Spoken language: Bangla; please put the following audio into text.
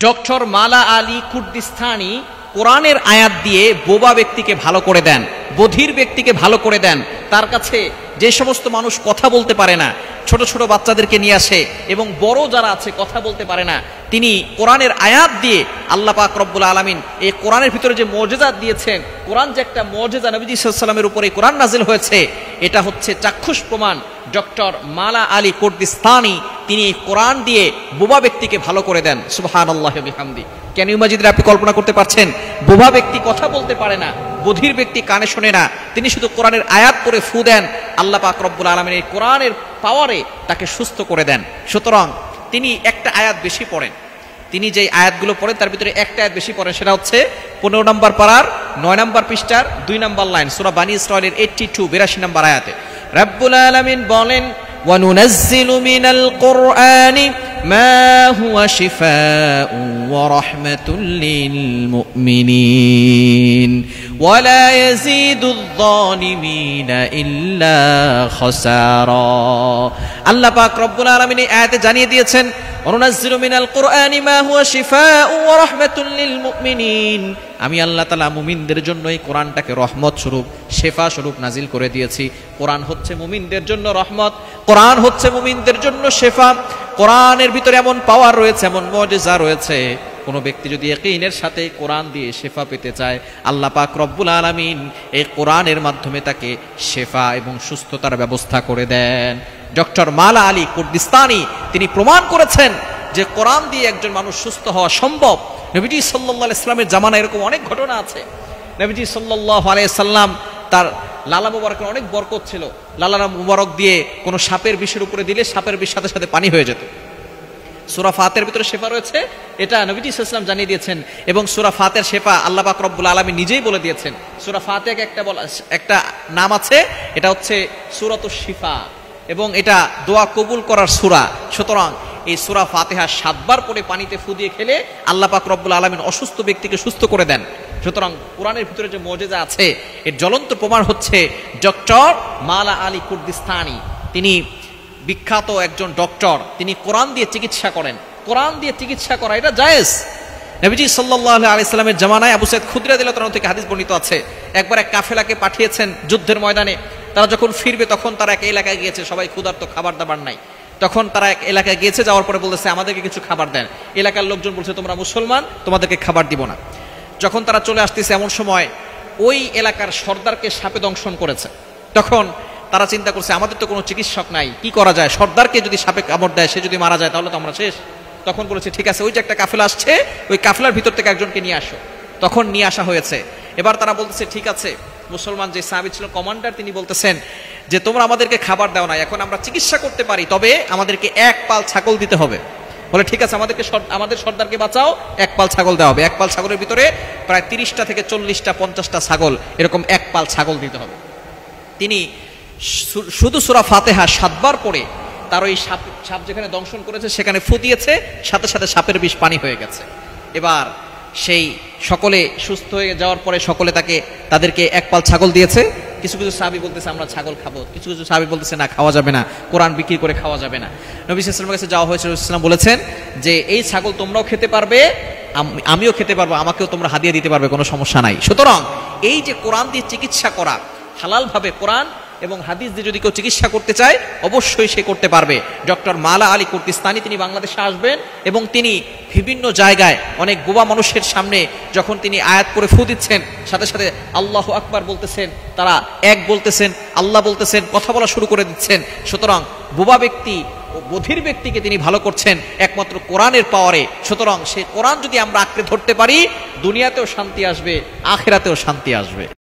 ডক্টর মালা আলী কুর্দিস্তানি কোরআনের আয়াত দিয়ে বোবা ব্যক্তিকে ভালো করে দেন, বধির ব্যক্তিকে ভালো করে দেন। তার কাছে যে সমস্ত মানুষ কথা বলতে পারে না, ছোট ছোট বাচ্চাদেরকে নিয়ে আসে এবং বড় যারা আছে কথা বলতে পারে না, তিনি কোরআনের আয়াত দিয়ে আল্লাহ পাক রব্বুল আলামিন এই কোরআনের ভিতরে যে মুজিজাত দিয়েছেন, কোরআন যে একটা মুজিজা, নবীজি সাল্লাল্লাহু আলাইহি ওয়াসাল্লামের উপরে কোরআন নাজিল হয়েছে, এটা হচ্ছে চাক্ষুষ প্রমাণ। ডক্টর মালা আলী কুর্দিস্তানি তিনি কোরআন দিয়ে বোবা ব্যক্তিকে ভালো করে দেন। সুবহানাল্লাহি ওয়া বিহামদি। Can you imagine? আপনি কল্পনা করতে পারছেন? বোবা ব্যক্তি কথা বলতে পারে না, বধির ব্যক্তি কানে শোনে না, তিনি শুধু কোরআনের আয়াত পড়ে ফু দেন, আল্লাহ পাক রব্বুল আলামিন এই কোরআনের পাওয়ারে তাকে সুস্থ করে দেন। সুতরাং তিনি একটা আয়াত বেশি পড়েন, তিনি যে আয়াতগুলো পড়েন তার ভিতরে একটা আয়াত বেশি পড়েন, সেটা হচ্ছে 15 নম্বর পারার 9 নম্বর পৃষ্ঠার 2 নম্বর লাইন, সূরা বানী ইসরাঈলের 82 নম্বর আয়াতে রব্বুল আলামিন বলেন, وَنُنَزِّلُ مِنَ الْقُرْآنِ مَا هُوَ شِفَاءٌ وَرَحْمَةٌ لِّلْمُؤْمِنِينَ وَلَا يَزِيدُ الظَّالِمِينَ إِلَّا خَسَارًا। আল্লাহ পাক রব্বুল আলামিন এই আয়াতে জানিয়ে দিয়েছেন, وَنُنَزِّلُ مِنَ الْقُرْآنِ مَا هُوَ شِفَاءٌ وَرَحْمَةٌ لِّلْمُؤْمِنِينَ। আমি আল্লাহ তাআলা মুমিনদের জন্য এই কোরআনটাকে রহমত স্বরূপ, শেফা স্বরূপ নাজিল করে দিয়েছি। কোরআন হচ্ছে মুমিনদের জন্য রহমত, কোরআন হচ্ছে মুমিনদের জন্য শেফা। কোরআনের ভিতরে এমন পাওয়ার রয়েছে, এমন মুজিজা রয়েছে, কোনো ব্যক্তি যদি ইয়াকিনের সাথে কোরআন দিয়ে শেফা পেতে চায়, আল্লাহ পাক রব্বুল আলামিন এই কোরআনের মাধ্যমে তাকে শেফা এবং সুস্থতার ব্যবস্থা করে দেন। ডক্টর মালা আলী কুর্দিস্তানি তিনি প্রমাণ করেছেন যে কোরআন দিয়ে একজন মানুষ সুস্থ হওয়া সম্ভব। নবীজি সাল্লাল্লাহু আলাইহি সাল্লামের জামানায় এরকম অনেক ঘটনা আছে। নবীজি সাল্লাল্লাহু আলাইহি সাল্লাম তার লালা মুবারকের অনেক বরকত ছিল, লালা মুবারক দিয়ে কোনো সাপের বিষের উপরে দিলে সাপের বিষ সাথে সাথে পানি হয়ে যেত। সূরা ফাতিহার ভিতরে শেফা রয়েছে, এটা নবীজি সাল্লাল্লাহু আলাইহি ওয়াসাল্লাম জানিয়ে দিয়েছেন, এবং সূরা ফাতিহার শেফা আল্লাহ পাক রব্বুল আলামিন নিজেই বলে দিয়েছেন। সূরা ফাতিহাকে একটা নাম আছে, এটা হচ্ছে সূরাতুশ শিফা, এবং এটা দোয়া কবুল করার সূরা। সুতরাং এই সূরা ফাতিহা 7 বার পরে পানিতে ফু দিয়ে খেলে আল্লাহ পাক রব্বুল আলামিন অসুস্থ ব্যক্তিকে সুস্থ করে দেন। সুতরাং কোরআনের ভিতরে যে মুজিজা আছে এর জ্বলন্ত প্রমাণ হচ্ছে ডক্টর মালা আলী কুর্দিস্তানি। তিনি বিখ্যাত একজন ডক্টর, তিনি কোরআন দিয়ে চিকিৎসা করেন। কোরআন দিয়ে চিকিৎসা করা এটা জায়েজ। নবীজি সাল্লাল্লাহু আলাইহি সাল্লামের জামানায় আবু সাঈদ খুদরি রাদিয়াল্লাহু তাআলা থেকে হাদিস বর্ণিত আছে, একবার এক কাফেলাকে পাঠিয়েছেন যুদ্ধের ময়দানে। তারা যখন ফিরবে তখন তারা এক এলাকায় গিয়েছে, সবাই ক্ষুধার্ত, খাবার দাবার নাই। তখন তারা এক এলাকায় গিয়েছে, যাওয়ার পরে বলতেছে আমাদেরকে কিছু খাবার দেন। এলাকার লোকজন বলছে তোমরা মুসলমান, তোমাদেরকে খাবার দিব না। যখন তারা চলে আসতেছে এমন সময় ওই এলাকার সর্দারকে সাপে দংশন করেছে। তখন তারা চিন্তা করছে আমাদের তো কোনো চিকিৎসক নাই, কি করা যায়? সর্দারকে যদি সাপে কামড় দেয়, সে যদি মারা যায় তাহলে তো আমরা শেষ। তখন বলেছে ঠিক আছে, ওই যে একটা কাফেলা আসছে, ওই কাফেলার ভিতর থেকে একজনকে নিয়ে আসো। তখন নিয়ে আসা হয়েছে। এবার তারা বলতেছে ঠিক আছে, মুসলমান যে সাহাবী ছিল কমান্ডার, তিনি বলতেছেন যে তোমরা আমাদেরকে খাবার দাও না, এখন আমরা চিকিৎসা করতে পারি, তবে আমাদেরকে 1 পাল ছাগল দিতে হবে। বলে ঠিক আছে, আমাদের সর্দারকে বাঁচাও, 1 পাল ছাগল দেওয়া হবে। 1 পাল ছাগলের ভিতরে প্রায় 30টা থেকে 40টা 50টা ছাগল, এরকম 1 পাল ছাগল দিতে হবে। তিনি শুধু সূরা ফাতিহা 7 বার পড়ে তার ওই সাপ যেখানে দংশন করেছে সেখানে ফু দিয়েছে, সাথে সাথে সাপের বিষ পানি হয়ে গেছে। এবার সেই সকলে সুস্থ হয়ে যাওয়ার পরে সকলে তাদেরকে 1 পাল ছাগল দিয়েছে। কিছু কিছু সাহাবী বলতেছে আমরা ছাগল খাবো, কিছু কিছু সাহাবী বলতেছে না, খাওয়া যাবে না, কোরআন বিক্রি করে খাওয়া যাবে না। নবী সাল্লাল্লাহু আলাইহি ওয়াসাল্লামের কাছে যাওয়া হয়েছে, রাসূলুল্লাহ সাল্লাল্লাহু আলাইহি ওয়াসাল্লাম বলেছেন যে এই ছাগল তোমরাও খেতে পারবে, আমিও খেতে পারবো, আমাকেও তোমরা হাদিয়া দিতে পারবে, কোনো সমস্যা নাই। সুতরাং এই যে কোরআন দিয়ে চিকিৎসা করা, হালালভাবে কোরআন এবং হাদিস দিয়ে যদি কেউ চিকিৎসা করতে চায় অবশ্যই সে করতে পারবে। ডক্টর মালা আলী কুর্দিস্তানি তিনি বাংলাদেশে আসবেন এবং তিনি বিভিন্ন জায়গায় অনেক বোবা মানুষের সামনে যখন তিনি আয়াত পড়ে ফু দিচ্ছেন, সাথে সাথে আল্লাহু আকবার বলতেছেন, তারা এক বলতেছেন, আল্লাহ বলতেছেন, কথা বলা শুরু করে দিচ্ছেন। সুতরাং বোবা ব্যক্তি ও বধির ব্যক্তিকে তিনি ভালো করছেন একমাত্র কোরআনের পাওয়ারে। সুতরাং সেই কোরআন যদি আমরা আঁকড়ে ধরতে পারি, দুনিয়াতেও শান্তি আসবে, আখিরাতেও শান্তি আসবে।